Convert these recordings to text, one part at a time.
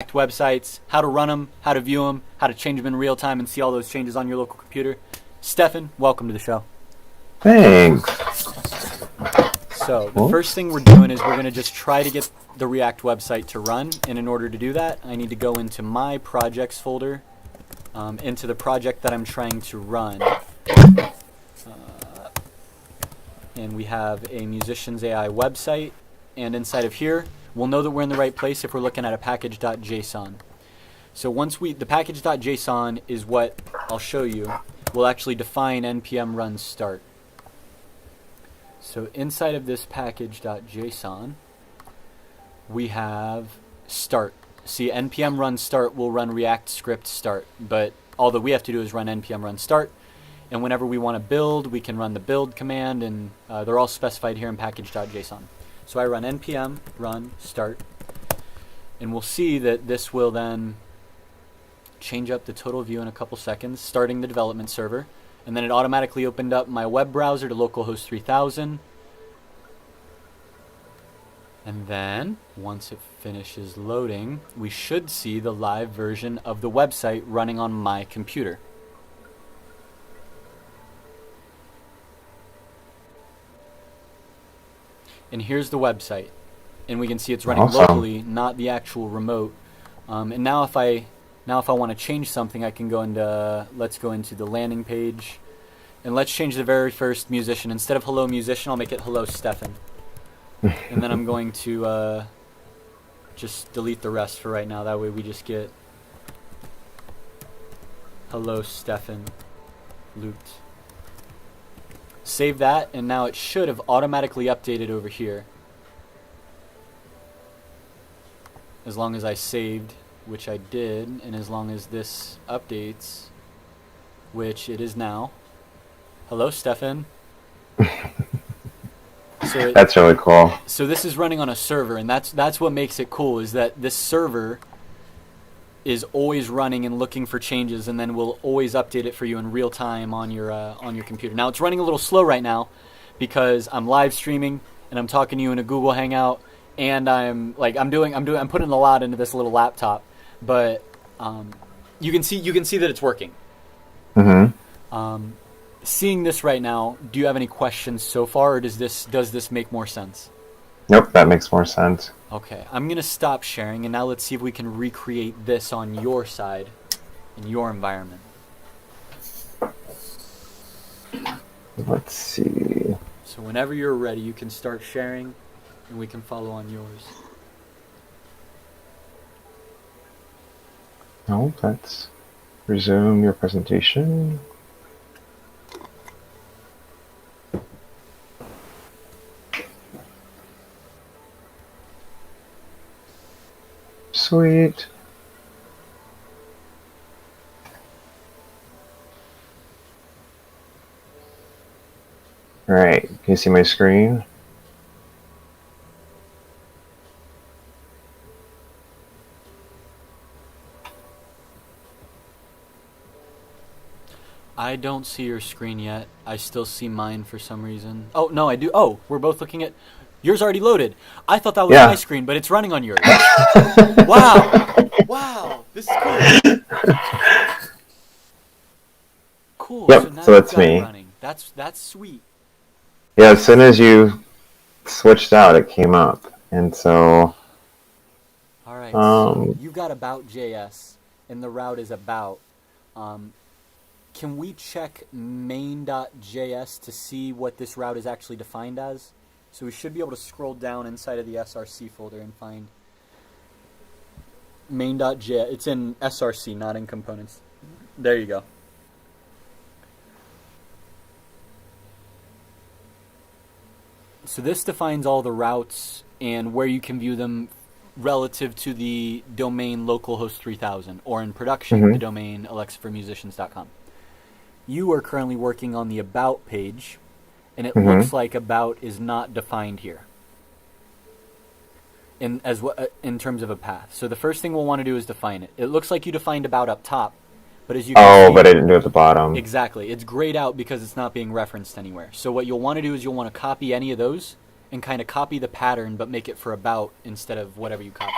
websites, how to run them, how to view them, how to change them in real time and see all those changes on your local computer. Stefan, welcome to the show. Thanks. So the first thing we're doing is we're going to just try to get the React website to run, and in order to do that, I need to go into my projects folder, into the project that I'm trying to run. And we have a Musicians AI website, and inside of here, we'll know that we're in the right place if we're looking at a package.json. So once the package.json is what I'll show you, we'll actually define npm run start. So inside of this package.json, we have start. See, npm run start will run React script start, but all that we have to do is run npm run start. And whenever we want to build, we can run the build command, and they're all specified here in package.json. So I run npm run start, and we'll see that this will then change up the total view in a couple seconds, starting the development server. And then it automatically opened up my web browser to localhost 3000. And then, once it finishes loading, we should see the live version of the website running on my computer. And here's the website. And we can see it's running locally, not the actual remote. And now if I want to change something, I can go into, let's go into the landing page. And let's change the very first musician. Instead of hello musician, I'll make it hello Stefan. And then I'm going to just delete the rest for right now. That way we just get hello Stefan looped. Save that, and now it should have automatically updated over here. As long as I saved, which I did, and as long as this updates, which it is now. Hello, Stefan. So that's really cool. So this is running on a server, and that's what makes it cool, is that this server is always running and looking for changes, and then we'll always update it for you in real time on your computer. Now it's running a little slow right now because I'm live streaming and I'm talking to you in a Google Hangout, and I'm putting a lot into this little laptop, but you can see that it's working. Mm-hmm. Seeing this right now, do you have any questions so far, or does this make more sense? Nope, that makes more sense. Okay, I'm going to stop sharing, and now let's see if we can recreate this on your side, in your environment. Let's see. So whenever you're ready, you can start sharing, and we can follow on yours. No, let's resume your presentation. Sweet. All right, can you see my screen? I don't see your screen yet. I still see mine for some reason. Oh, no, I do. Oh, we're both looking at... Yours already loaded. I thought that was my screen, but it's running on yours. Wow. Wow. This is cool. Cool. Yep, so that's me. Running. That's sweet. Yeah, as soon as you switched out, it came up. And so... All right. So you've got about.js, and the route is about. Can we check main.js to see what this route is actually defined as? So we should be able to scroll down inside of the src folder and find main.js. It's in src, not in components. There you go. So this defines all the routes and where you can view them relative to the domain localhost 3000, or in production, the domain alexaformusicians.com. You are currently working on the about page, and it looks like about is not defined here in terms of a path. So the first thing we'll want to do is define it. It looks like you defined about up top, but as you can see, but I didn't do it at the bottom. Exactly. It's grayed out because it's not being referenced anywhere. So what you'll want to do is you'll want to copy any of those and kind of copy the pattern, but make it for about instead of whatever you copy.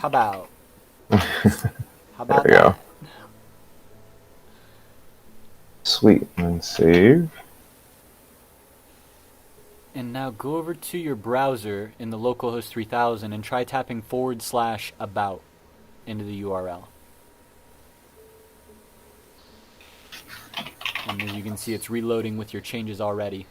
How about? How There about we go. that? Sweet. And save. And now go over to your browser in the localhost 3000 and try tapping /about into the URL. And as you can see, it's reloading with your changes already.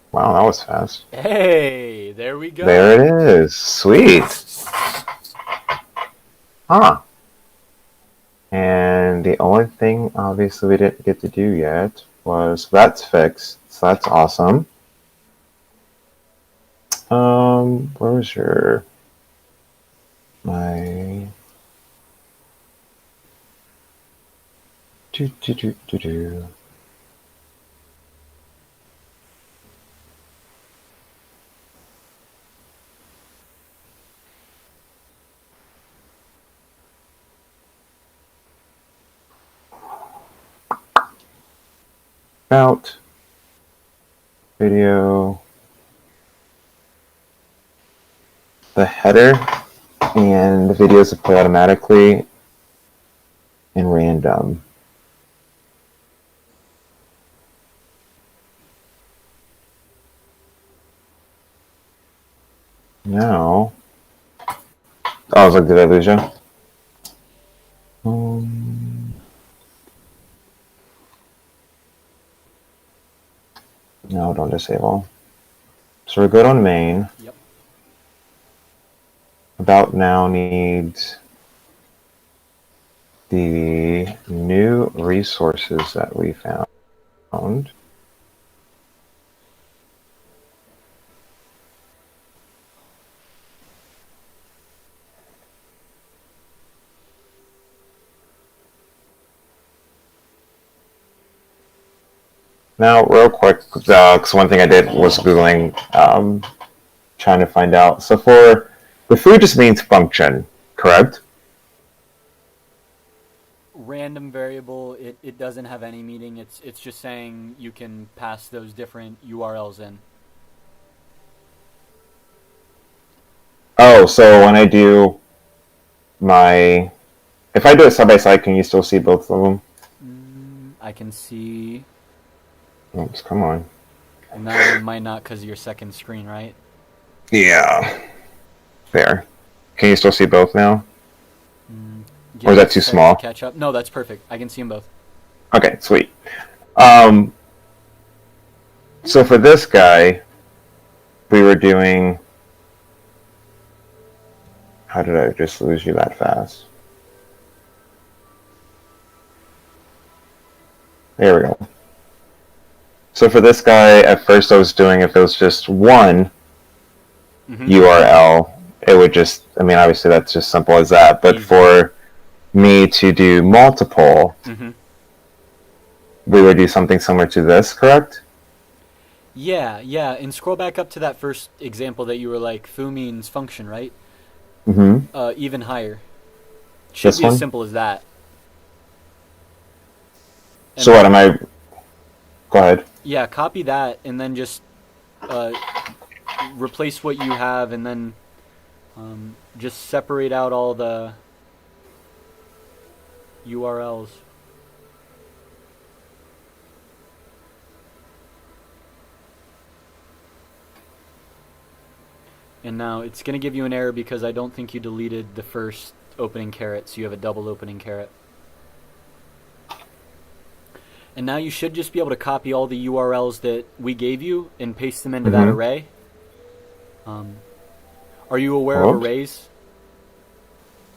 Wow, that was fast. Hey, there we go. There it is. Sweet. Huh. And the only thing, obviously, we didn't get to do yet was that's fixed. So that's awesome. Where was my do. About video, the header, and the videos that play automatically and random. Now, I was like, did I lose you? No, don't disable. So we're good on main. Yep. About now needs the new resources that we found. Now, real quick, because one thing I did was Googling, trying to find out. So for the food just means function, correct? Random variable, it doesn't have any meaning. It's just saying you can pass those different URLs in. Oh, so when I do if I do it side by side, can you still see both of them? I can see. Oops, come on. And that one might not because of your second screen, right? Yeah. There. Can you still see both now? Give Or is it that a too sec small? to catch up. No, that's perfect. I can see them both. Okay, sweet. So for this guy, we were doing... How did I just lose you that fast? There we go. So for this guy, at first I was doing, if it was just one URL, it would just, I mean, obviously that's just simple as that. But for me to do multiple, we would do something similar to this, correct? Yeah. And scroll back up to that first example that you were like, foo means function, right? Even higher. Should This be one? as simple as that. And so what am I... Go ahead. Yeah, copy that and then just replace what you have and then just separate out all the URLs. And now it's going to give you an error because I don't think you deleted the first opening caret, so you have a double opening caret. And now you should just be able to copy all the URLs that we gave you and paste them into that array. Are you aware of arrays?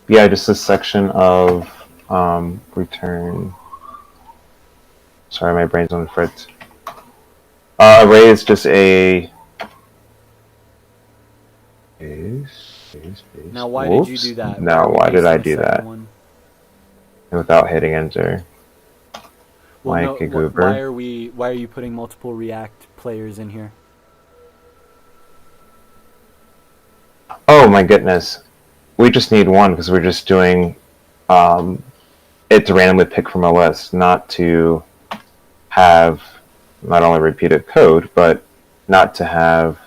Yeah, just this section of return. Sorry, my brain's on fritz. Array is just a... Now, why did you do that? No, why did I do that? Without hitting enter. Well, no, why are you putting multiple React players in here? Oh my goodness. We just need one because we're just doing it to randomly pick from a list, not to have not only repeated code, but not to have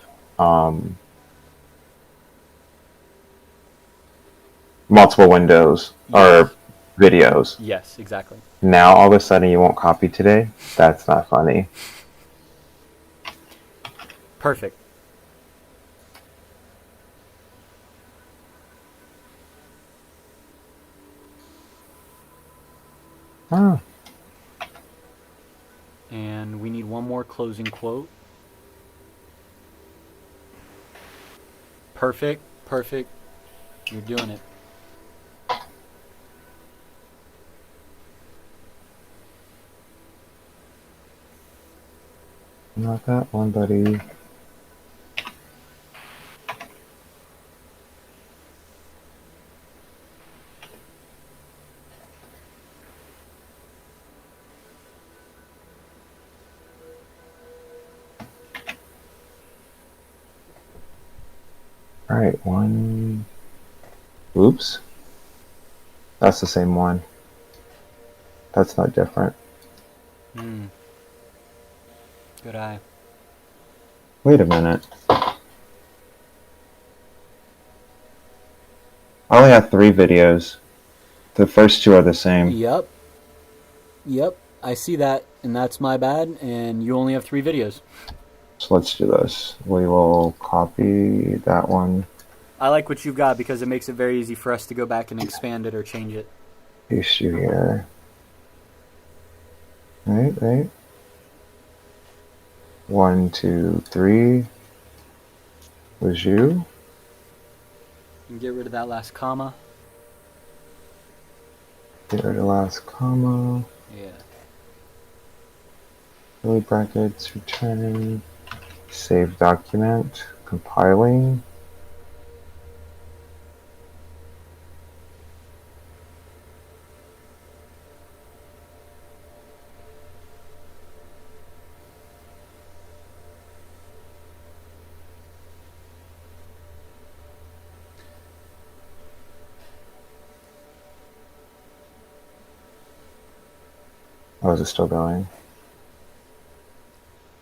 multiple windows or videos. Yes, exactly. Now all of a sudden you won't copy today? That's not funny. Perfect. Oh. And we need one more closing quote. Perfect, perfect. You're doing it. Not that one, buddy. Alright, one. Oops. That's the same one. That's not different. Good eye. Wait a minute. I only have 3 videos. The first 2 are the same. Yep. Yep. I see that, and that's my bad, and you only have 3 videos. So let's do this. We will copy that one. I like what you've got because it makes it very easy for us to go back and expand it or change it. Paste you here. Right. 1, 2, 3 was you. And get rid of that last comma. Get rid of last comma. Yeah. Curly brackets, return. Save document. Compiling. Oh, is it still going?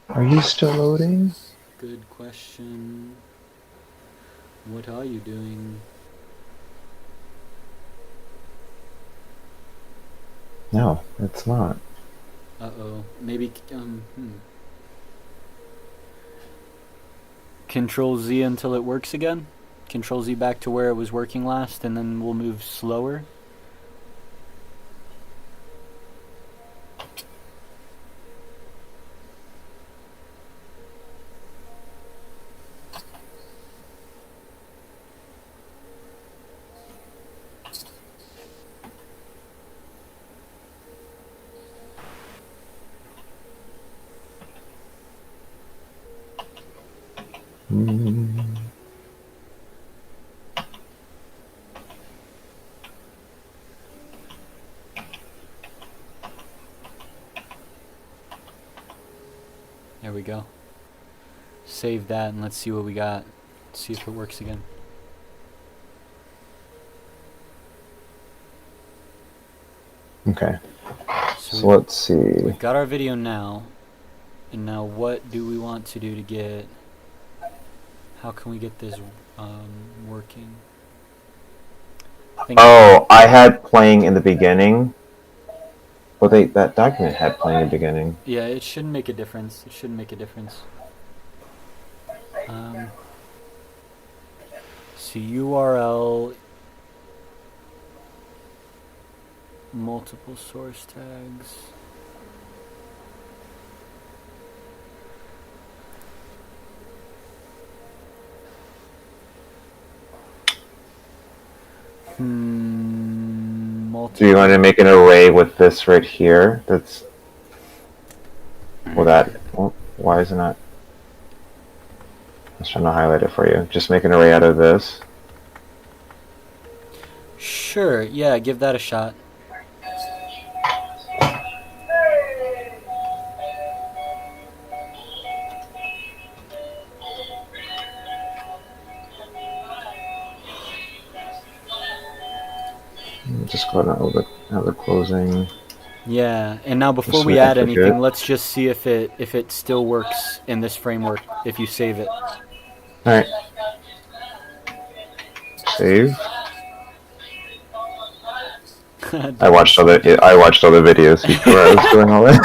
Are you still loading? Good question. What are you doing? No, it's not. Uh-oh. Maybe, Control Z until it works again. Control Z back to where it was working last, and then we'll move slower. There we go. Save that and let's see what we got. See if it works again. Okay. So So let's see. we've got our video now. And now what do we want to do to get... How can we get this working? Oh, I had playing in the beginning. Well, that document had playing in the beginning. Yeah, it shouldn't make a difference. It shouldn't make a difference. So URL, multiple source tags. Do you want to make an array with this right here? That's... Well, that... Well, why is it not... I was trying to highlight it for you. Just make an array out of this. Sure, yeah, give that a shot. Just go ahead and have the closing. Yeah, and now before Just so we we don't add anything, forget. let's just see if it still works in this framework if you save it. Alright. Save. I watched all the videos before I was doing all this.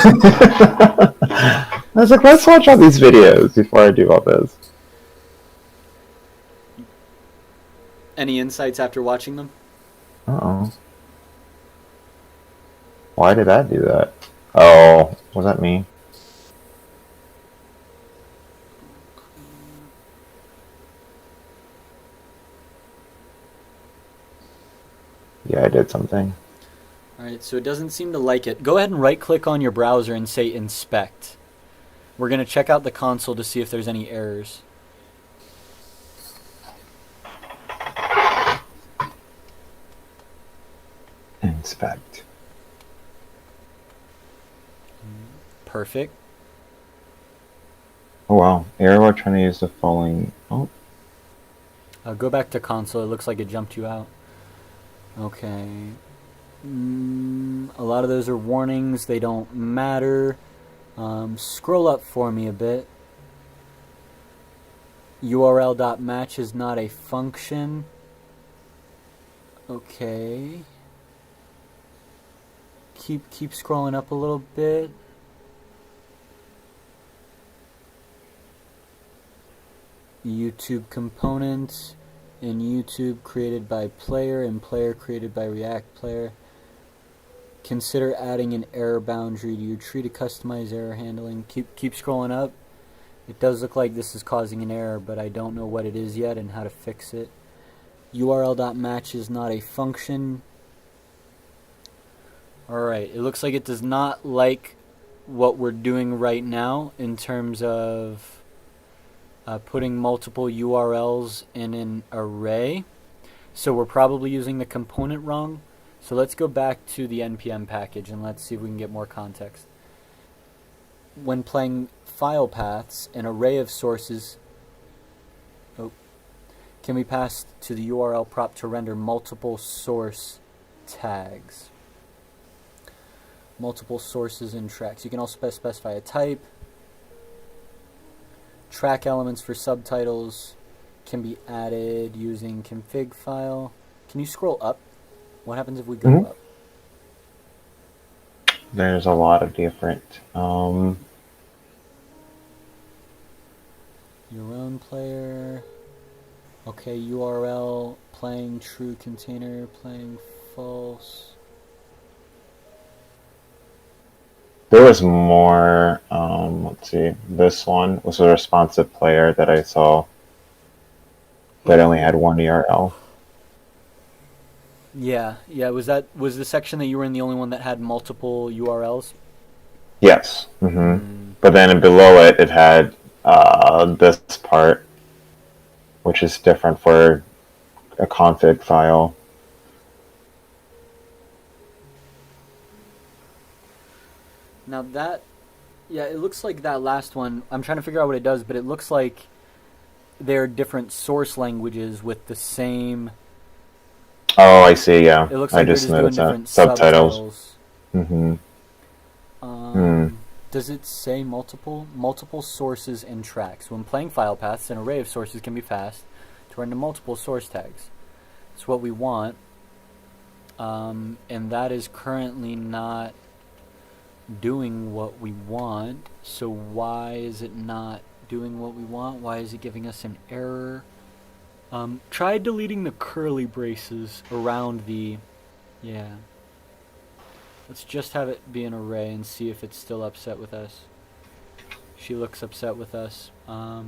I was like, let's watch all these videos before I do all this. Any insights after watching them? Uh-oh. Why did that do that? Oh, was that me? Yeah, I did something. Alright, so it doesn't seem to like it. Go ahead and right-click on your browser and say Inspect. We're going to check out the console to see if there's any errors. Inspect. Perfect. Oh wow, error while trying to use the following. Oh. Go back to console. It looks like it jumped you out. Okay. A lot of those are warnings. They don't matter. Scroll up for me a bit. URL.match is not a function. Okay. Keep scrolling up a little bit. YouTube components in YouTube created by player and player created by React player. Consider adding an error boundary to your tree to customize error handling. Keep scrolling up. It does look like this is causing an error, but I don't know what it is yet and how to fix it. URL.match is not a function. Alright, it looks like it does not like what we're doing right now in terms of putting multiple URLs in an array. So we're probably using the component wrong. So let's go back to the NPM package and let's see if we can get more context. When playing file paths, an array of sources can be passed to the URL prop to render multiple source tags. Multiple sources and tracks. You can also specify a type. Track elements for subtitles can be added using config file. Can you scroll up? What happens if we go up? There's a lot of different. Your own player. Okay, URL, playing true container, playing false. There was more. Let's see. This one was a responsive player that I saw that only had one URL. Yeah. Was the section that you were in the only one that had multiple URLs? Yes. But then below it, it had this part, which is different for a config file. Now it looks like that last one. I'm trying to figure out what it does, but it looks like they're different source languages with the same. Oh, I see. Yeah, it looks like I just they're noticed just doing different subtitles. Does it say multiple sources and tracks? When playing file paths, an array of sources can be passed to render multiple source tags. It's what we want, and that is currently not doing what we want. So why is it not doing what we want? Why is it giving us an error? Try deleting the curly braces around the... Yeah. Let's just have it be an array and see if it's still upset with us. She looks upset with us. How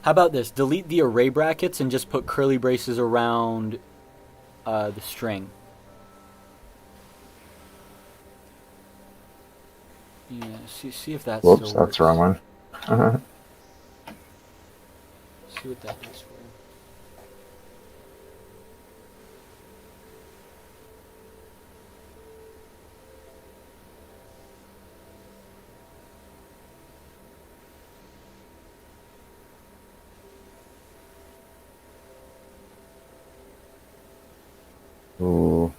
about this? Delete the array brackets and just put curly braces around the string. Yeah, see if that still works. Whoops, that's the wrong one. See what that does for you. Ooh.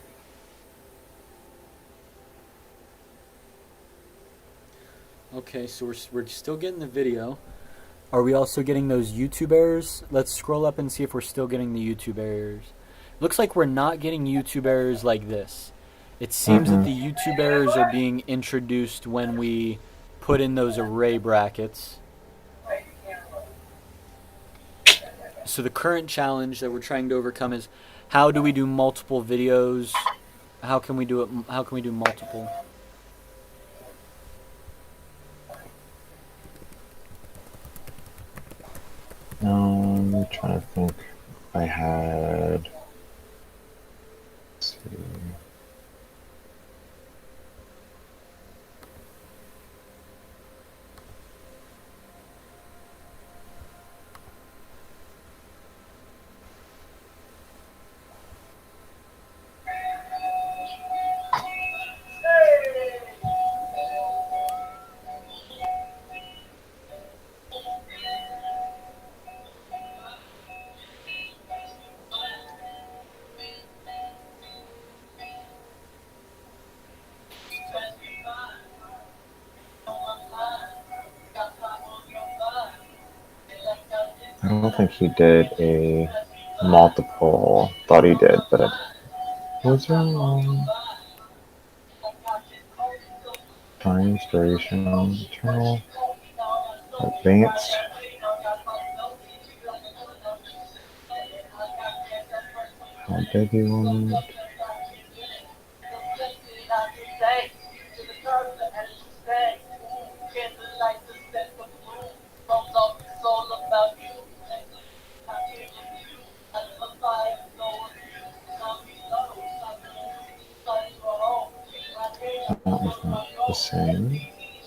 Okay, so we're still getting the video. Are we also getting those YouTube errors? Let's scroll up and see if we're still getting the YouTube errors. Looks like we're not getting YouTube errors like this. It seems that the YouTube errors are being introduced when we put in those array brackets. So the current challenge that we're trying to overcome is, how do we do multiple videos? How can we do it? How can we do multiple? I'm trying to think if I had. Let's see. I don't think he did a multiple. Thought he did, but I was wrong. Find inspiration, eternal, advanced. How big you want it? That was not the same.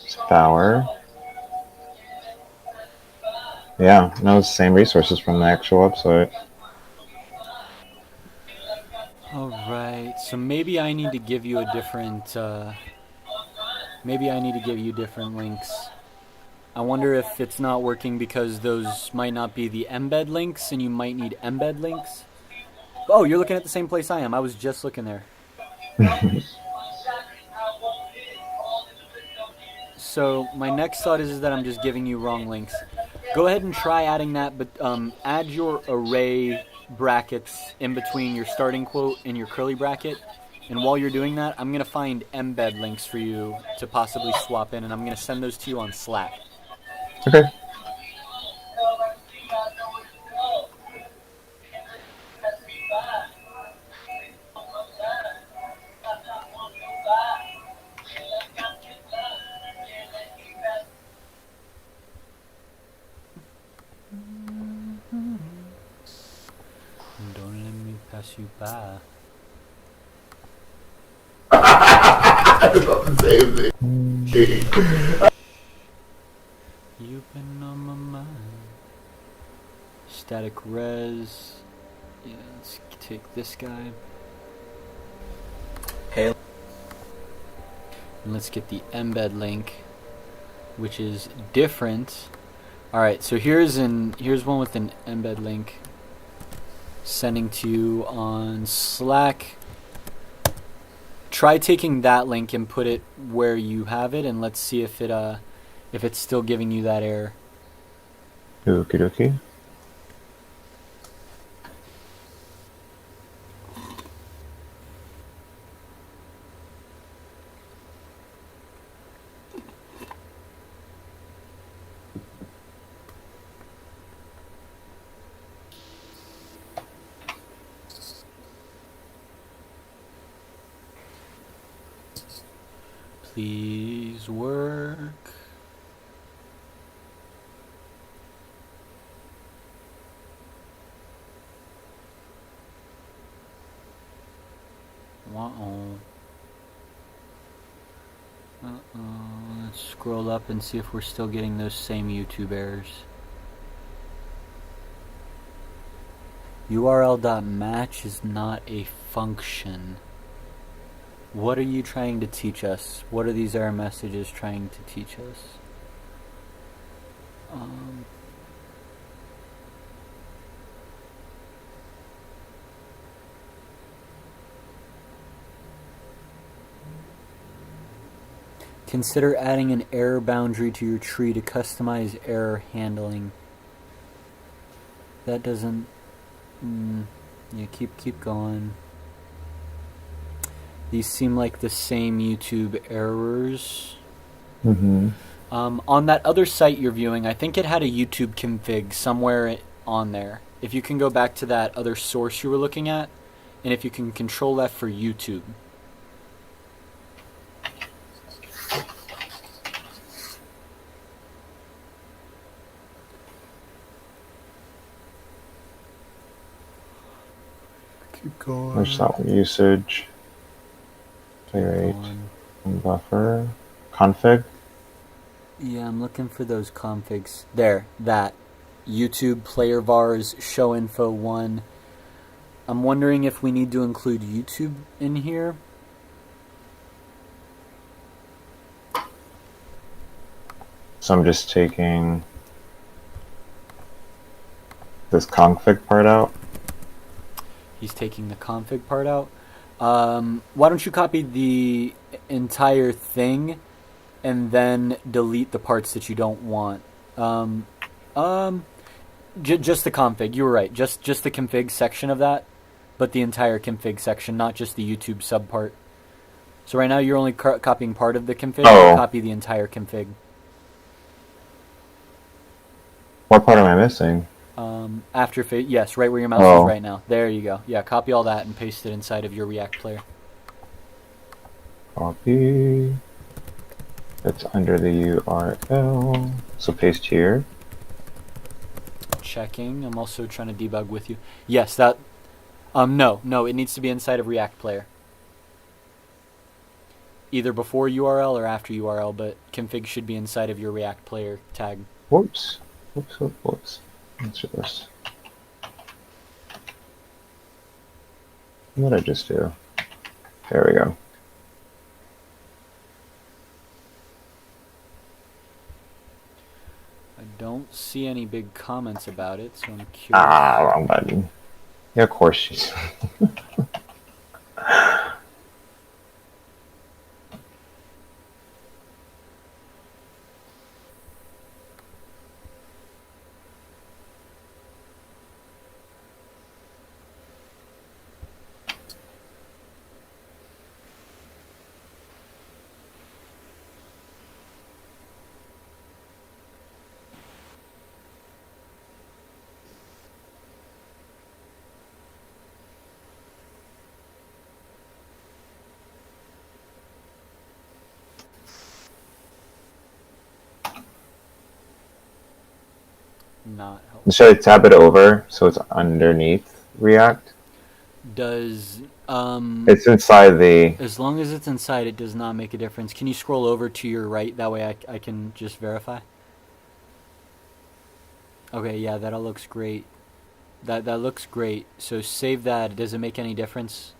It's power. Yeah, no, it's the same resources from the actual website. Alright, so maybe I need to give you a different, maybe I need to give you different links. I wonder if it's not working because those might not be the embed links and you might need embed links. Oh, you're looking at the same place I am. I was just looking there. So my next thought is that I'm just giving you wrong links. Go ahead and try adding that, but add your array brackets in between your starting quote and your curly bracket. And while you're doing that, I'm going to find embed links for you to possibly swap in, and I'm going to send those to you on Slack. Okay. Don't let me pass you by. You've been on my mind. Static res. Yeah, let's take this guy. Hey. And let's get the embed link, which is different. Alright, so here's one with an embed link. Sending to you on Slack. Try taking that link and put it where you have it, and let's see if it's still giving you that error. Okie dokie. Please work. Uh-oh. Let's scroll up and see if we're still getting those same YouTube errors. URL.match is not a function. What are you trying to teach us? What are these error messages trying to teach us? Consider adding an error boundary to your tree to customize error handling. That doesn't... yeah, keep going. These seem like the same YouTube errors. Mm-hmm. On that other site you're viewing, I think it had a YouTube config somewhere on there. If you can go back to that other source you were looking at, and if you can control F for YouTube. Keep going. There's that usage. Play rate. Buffer. Config. Yeah, I'm looking for those configs. There, that. YouTube player vars show info 1. I'm wondering if we need to include YouTube in here. So I'm just taking this config part out. He's taking the config part out. Why don't you copy the entire thing and then delete the parts that you don't want? Just the config. You were right. Just the config section of that, but the entire config section, not just the YouTube sub part. So right now you're only copying part of the config. Oh. Copy the entire config. What part am I missing? Yes, right where your mouse is right now. There you go. Yeah, copy all that and paste it inside of your React player. Copy. It's under the URL. So paste here. Checking. I'm also trying to debug with you. Yes, that... No, it needs to be inside of React player. Either before URL or after URL, but config should be inside of your React player tag. Whoops. Let's do this. What did I just do? There we go. I don't see any big comments about it, so I'm curious. Wrong button. Yeah, of course she's... Not helpful. Should I tab it over so it's underneath React? Does... It's inside the... As long as it's inside, it does not make a difference. Can you scroll over to your right? That way I can just verify. Okay, yeah, that all looks great. That looks great. So save that. Does it make any difference?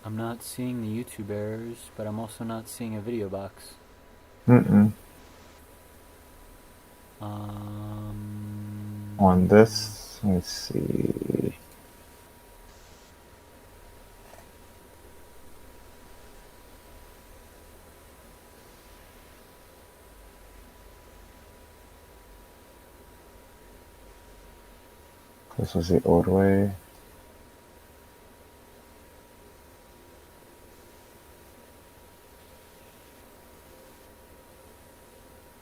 I'm not seeing the YouTube errors, but I'm also not seeing a video box. On this, let's see. This was the old way.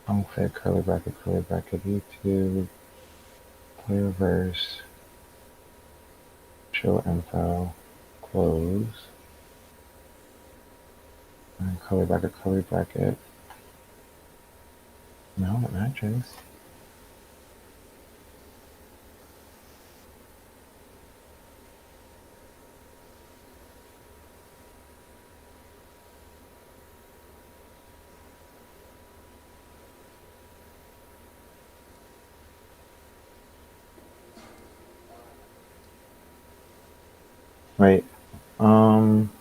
Config, curly bracket, YouTube, play reverse, show info, close, and curly bracket. No, it matches. Right. Um.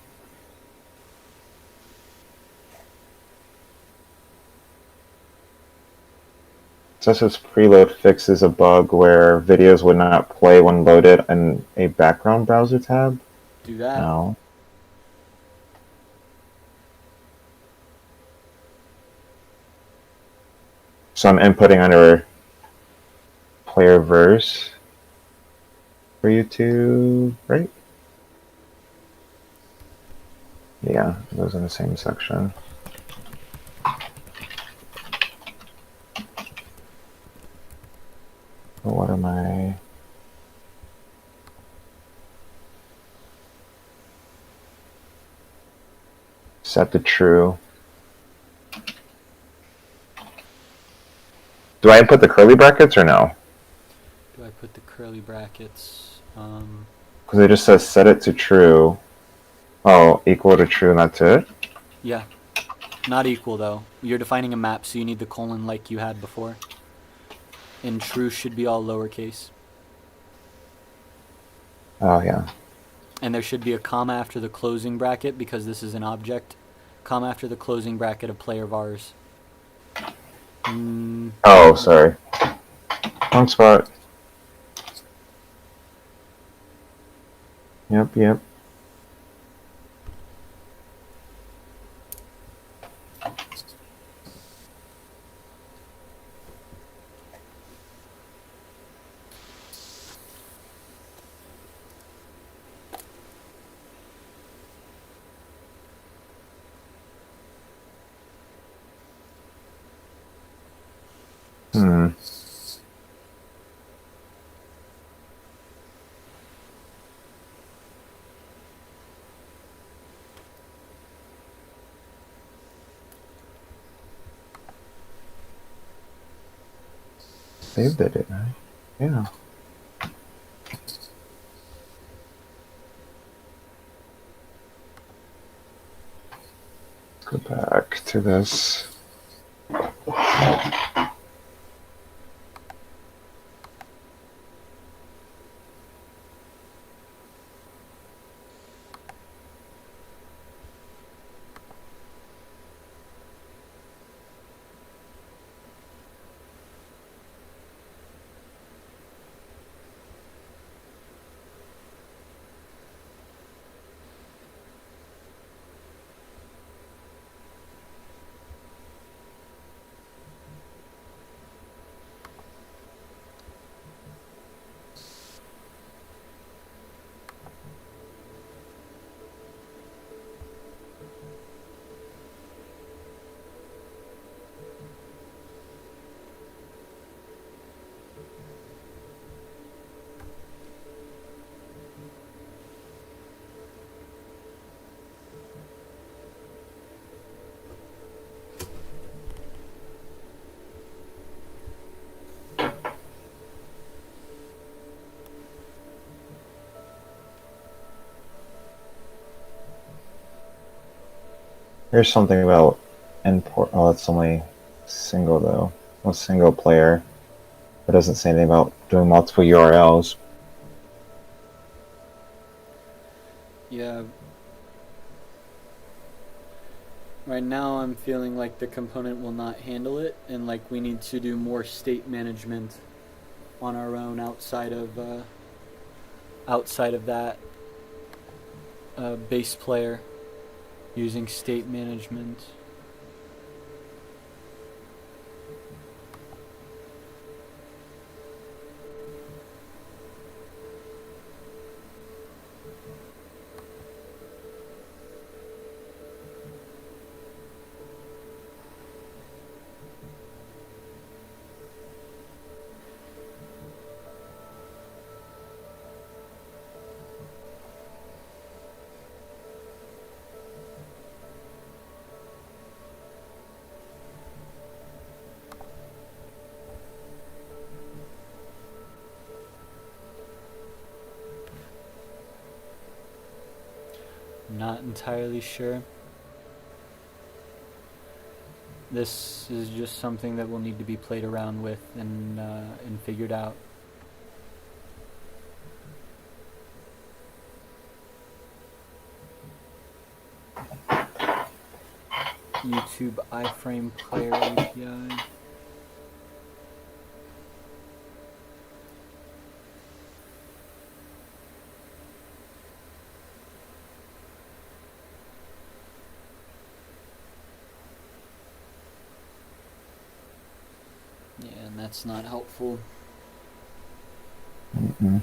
Such preload fixes a bug where videos would not play when loaded in a background browser tab. Do that. No. So I'm inputting under player verse for you to, right? Yeah, those in the same section. But what am I? Set to true. Do I input the curly brackets or no? Do I put the curly brackets? Because it just says set it to true. Oh, equal to true, and that's it? Yeah. Not equal, though. You're defining a map, so you need the colon like you had before. And true should be all lowercase. Oh, yeah. And there should be a comma after the closing bracket, because this is an object. Comma after the closing bracket of player vars. Oh, sorry. Wrong spot. Yep. Hmm. Saved it, didn't I? Yeah. Go back to this. Here's something about import. Oh, it's only single though. Well, single player. It doesn't say anything about doing multiple URLs. Yeah. Right now I'm feeling like the component will not handle it, and like we need to do more state management on our own outside of that base player using state management. Not entirely sure. This is just something that will need to be played around with and figured out. YouTube iframe player API. Yeah, and that's not helpful. Mm-mm.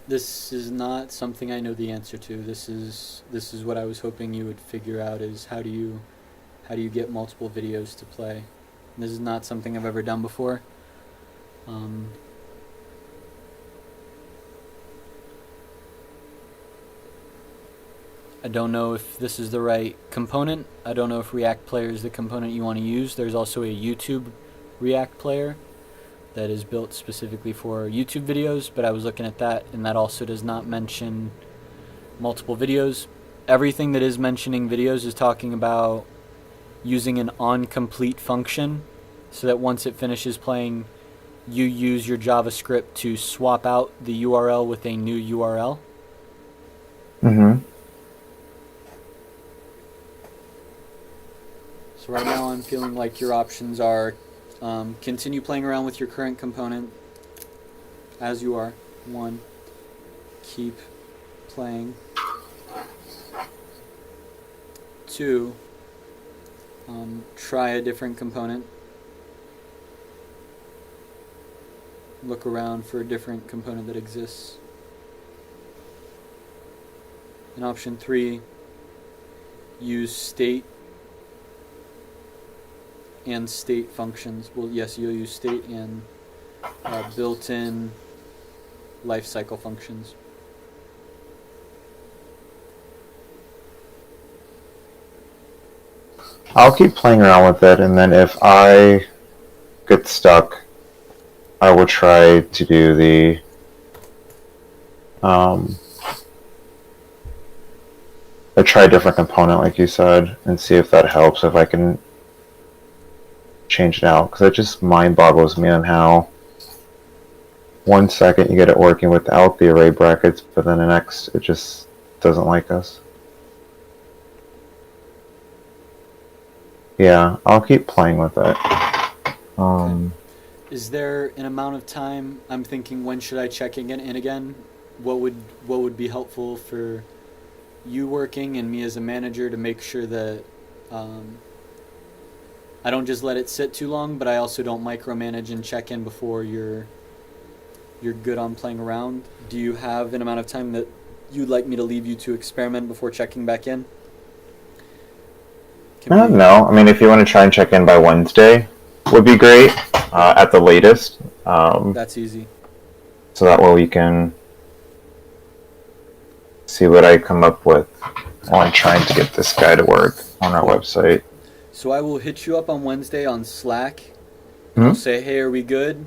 This is not something I know the answer to. This is what I was hoping you would figure out, is how do you get multiple videos to play. This is not something I've ever done before. I don't know if this is the right component. I don't know if React Player is the component you want to use. There's also a YouTube React Player that is built specifically for YouTube videos, but I was looking at that, and that also does not mention multiple videos. Everything that is mentioning videos is talking about using an onComplete function, so that once it finishes playing, you use your JavaScript to swap out the URL with a new URL. Mm-hmm. So right now I'm feeling like your options are continue playing around with your current component as you are. 1, keep playing. 2, try a different component. Look around for a different component that exists. And option 3, use state and state functions. Well, yes, you'll use state and built-in lifecycle functions. I'll keep playing around with it, and then if I get stuck, I will try to do the I try a different component, like you said, and see if that helps, if I can change it out, because it just mind boggles me on how 1 second you get it working without the array brackets, but then the next it just doesn't like us. Yeah, I'll keep playing with it. Is there an amount of time? I'm thinking, when should I check in again? What would be helpful for you working and me as a manager to make sure that I don't just let it sit too long, but I also don't micromanage and check in before you're good on playing around? Do you have an amount of time that you'd like me to leave you to experiment before checking back in? No, I mean, if you want to try and check in by Wednesday, would be great, at the latest. That's easy. So that way we can see what I come up with while I'm trying to get this guy to work on our website. So I will hit you up on Wednesday on Slack. Hmm? We'll say, hey, are we good?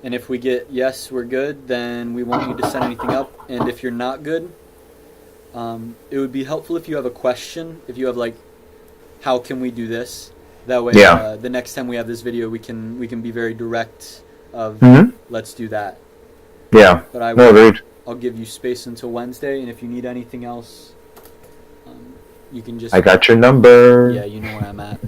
And if we get yes, we're good, then we won't need to set anything up. And if you're not good, it would be helpful if you have a question. If you have like, how can we do this? That way, Yeah. the next time we have this video, we can be very direct. Of let's do that. Yeah. But I No, will. agreed. I'll give you space until Wednesday, and if you need anything else, you can just. I got your number. Yeah, you know where I'm at.